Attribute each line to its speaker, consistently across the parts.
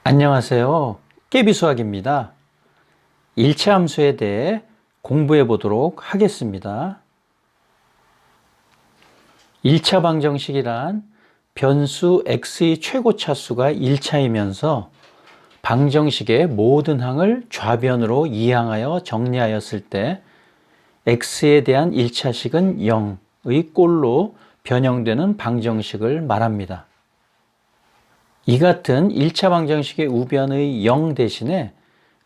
Speaker 1: 안녕하세요. 깨비수학입니다. 일차 함수에 대해 공부해 보도록 하겠습니다. 1차 방정식이란 변수 x의 최고 차수가 1차이면서 방정식의 모든 항을 좌변으로 이항하여 정리하였을 때 x에 대한 1차식은 0의 꼴로 변형되는 방정식을 말합니다. 이 같은 1차 방정식의 우변의 0 대신에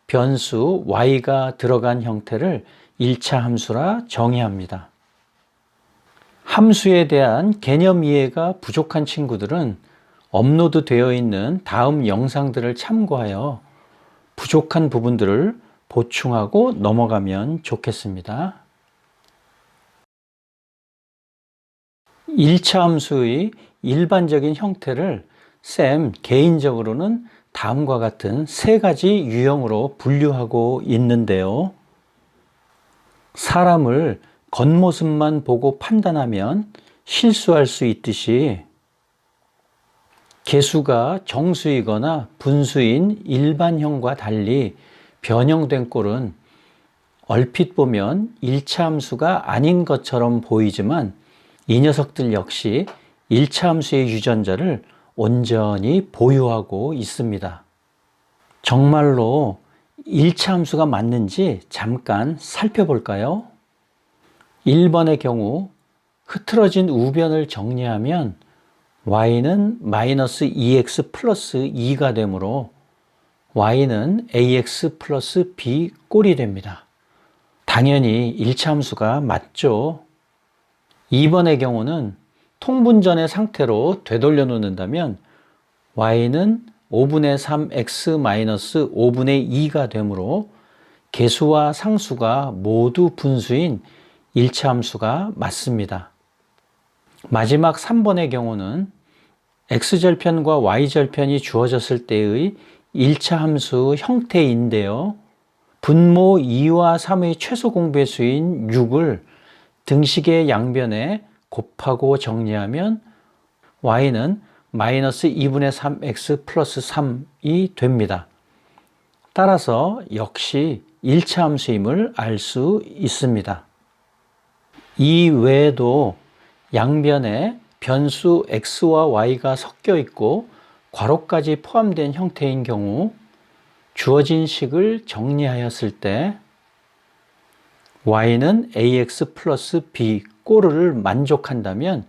Speaker 1: 변수 y가 들어간 형태를 1차 함수라 정의합니다. 함수에 대한 개념 이해가 부족한 친구들은 업로드 되어 있는 다음 영상들을 참고하여 부족한 부분들을 보충하고 넘어가면 좋겠습니다. 1차 함수의 일반적인 형태를 쌤 개인적으로는 다음과 같은 세 가지 유형으로 분류하고 있는데요. 사람을 겉모습만 보고 판단하면 실수할 수 있듯이 개수가 정수이거나 분수인 일반형과 달리 변형된 꼴은 얼핏 보면 1차 함수가 아닌 것처럼 보이지만 이 녀석들 역시 1차 함수의 유전자를 온전히 보유하고 있습니다. 정말로 1차 함수가 맞는지 잠깐 살펴볼까요? 1번의 경우 흐트러진 우변을 정리하면 y는 마이너스 2x 플러스 2가 되므로 y는 ax 플러스 b 꼴이 됩니다. 당연히 1차 함수가 맞죠. 2번의 경우는 통분전의 상태로 되돌려 놓는다면 y는 5분의 3x 마이너스 5분의 2가 되므로 개수와 상수가 모두 분수인 1차 함수가 맞습니다. 마지막 3번의 경우는 x절편과 y절편이 주어졌을 때의 1차 함수 형태인데요. 분모 2와 3의 최소 공배수인 6을 등식의 양변에 곱하고 정리하면 y는 마이너스 2분의 3x 플러스 3이 됩니다. 따라서 역시 1차 함수임을 알 수 있습니다. 이 외에도 양변에 변수 x와 y가 섞여 있고 괄호까지 포함된 형태인 경우 주어진 식을 정리하였을 때 y는 ax 플러스 b 꼴을 만족한다면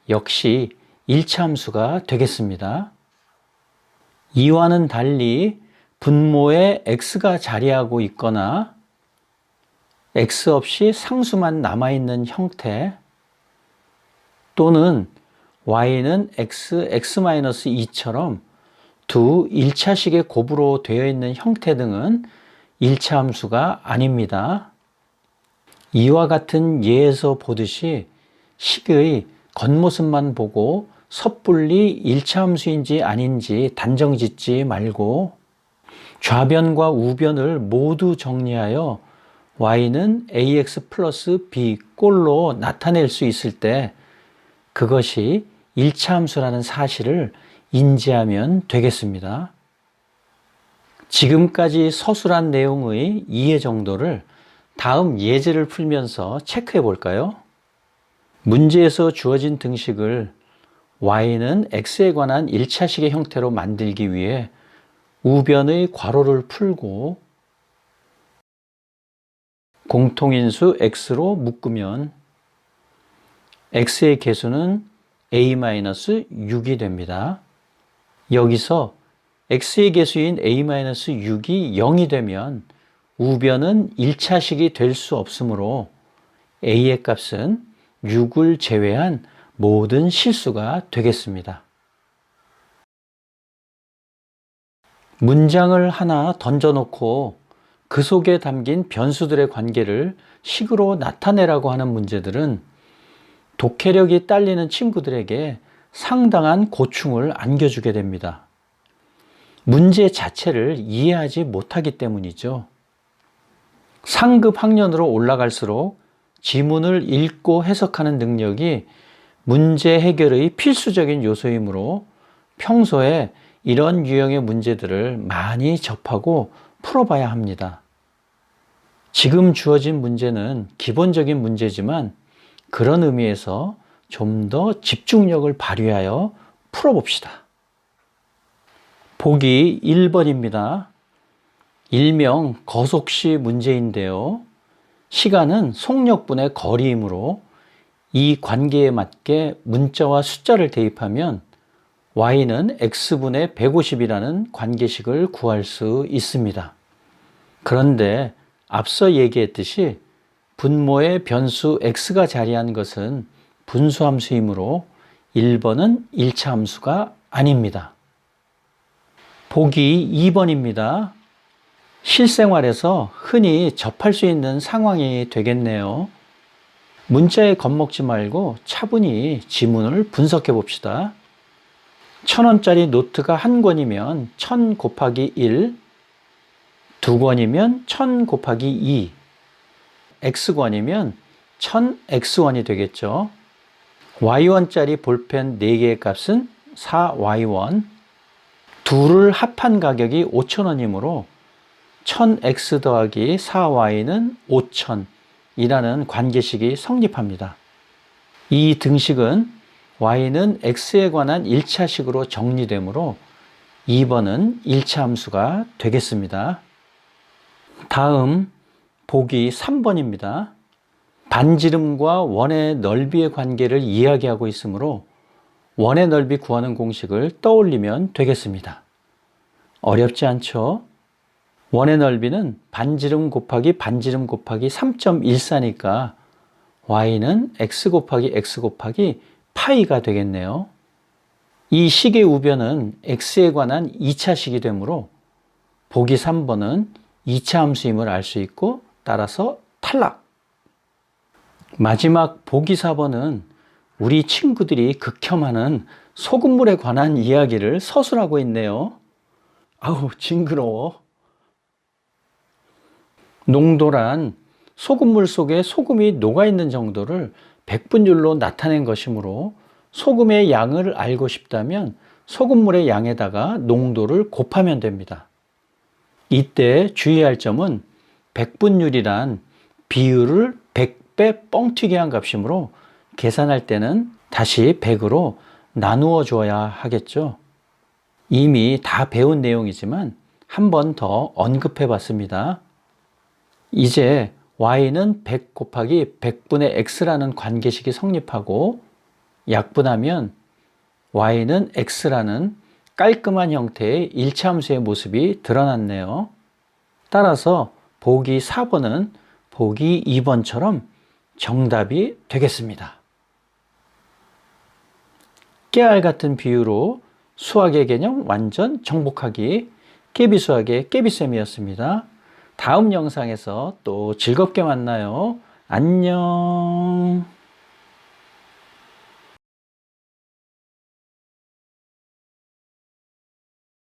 Speaker 1: 역시 1차 함수가 되겠습니다. 이와는 달리 분모에 x가 자리하고 있거나 x 없이 상수만 남아있는 형태 또는 y는 x, x-2처럼 두 1차식의 곱으로 되어 있는 형태 등은 1차 함수가 아닙니다. 이와 같은 예에서 보듯이 식의 겉모습만 보고 섣불리 1차 함수인지 아닌지 단정 짓지 말고 좌변과 우변을 모두 정리하여 y는 ax 플러스 b 꼴로 나타낼 수 있을 때 그것이 1차 함수라는 사실을 인지하면 되겠습니다. 지금까지 서술한 내용의 이해 정도를 다음 예제를 풀면서 체크해 볼까요? 문제에서 주어진 등식을 y는 x에 관한 1차식의 형태로 만들기 위해 우변의 괄호를 풀고 공통인수 x로 묶으면 x의 개수는 a-6이 됩니다. 여기서 x의 개수인 a-6이 0이 되면 우변은 1차식이 될 수 없으므로 a의 값은 6을 제외한 모든 실수가 되겠습니다. 문장을 하나 던져놓고 그 속에 담긴 변수들의 관계를 식으로 나타내라고 하는 문제들은 독해력이 딸리는 친구들에게 상당한 고충을 안겨주게 됩니다. 문제 자체를 이해하지 못하기 때문이죠. 상급 학년으로 올라갈수록 지문을 읽고 해석하는 능력이 문제 해결의 필수적인 요소이므로 평소에 이런 유형의 문제들을 많이 접하고 풀어봐야 합니다. 지금 주어진 문제는 기본적인 문제지만 그런 의미에서 좀 더 집중력을 발휘하여 풀어봅시다. 보기 1번입니다. 일명 거속시 문제인데요. 시간은 속력분의 거리이므로 이 관계에 맞게 문자와 숫자를 대입하면 y는 x분의 150이라는 관계식을 구할 수 있습니다. 그런데 앞서 얘기했듯이 분모의 변수 x가 자리한 것은 분수함수이므로 1번은 1차 함수가 아닙니다. 보기 2번입니다. 실생활에서 흔히 접할 수 있는 상황이 되겠네요. 문자에 겁먹지 말고 차분히 지문을 분석해 봅시다. 1,000원짜리 노트가 한 권이면 1,000 곱하기 1, 두 권이면 1,000 곱하기 2, X권이면 1000X원이 되겠죠. Y원짜리 볼펜 4개의 값은 4Y원, 둘을 합한 가격이 5,000원이므로 1000X 더하기 4Y는 5,000이라는 관계식이 성립합니다. 이 등식은 Y는 X에 관한 1차식으로 정리되므로 2번은 1차 함수가 되겠습니다. 다음 보기 3번입니다. 반지름과 원의 넓이의 관계를 이야기하고 있으므로 원의 넓이 구하는 공식을 떠올리면 되겠습니다. 어렵지 않죠? 원의 넓이는 반지름 곱하기 반지름 곱하기 3.14니까 y는 x 곱하기 x 곱하기 파이가 되겠네요. 이 식의 우변은 x에 관한 2차식이 되므로 보기 3번은 2차 함수임을 알 수 있고 따라서 탈락. 마지막 보기 4번은 우리 친구들이 극혐하는 소금물에 관한 이야기를 서술하고 있네요. 아우 징그러워. 농도란 소금물 속에 소금이 녹아있는 정도를 백분율로 나타낸 것이므로 소금의 양을 알고 싶다면 소금물의 양에다가 농도를 곱하면 됩니다. 이때 주의할 점은 백분율이란 비율을 100배 뻥튀기 한 값이므로 계산할 때는 다시 100으로 나누어 줘야 하겠죠. 이미 다 배운 내용이지만 한 번 더 언급해 봤습니다. 이제 y는 100 곱하기 100분의 x라는 관계식이 성립하고 약분하면 y는 x라는 깔끔한 형태의 1차 함수의 모습이 드러났네요. 따라서 보기 4번은 보기 2번처럼 정답이 되겠습니다. 깨알 같은 비유로 수학의 개념 완전 정복하기, 깨비수학의 깨비쌤이었습니다. 다음 영상에서 또 즐겁게 만나요. 안녕.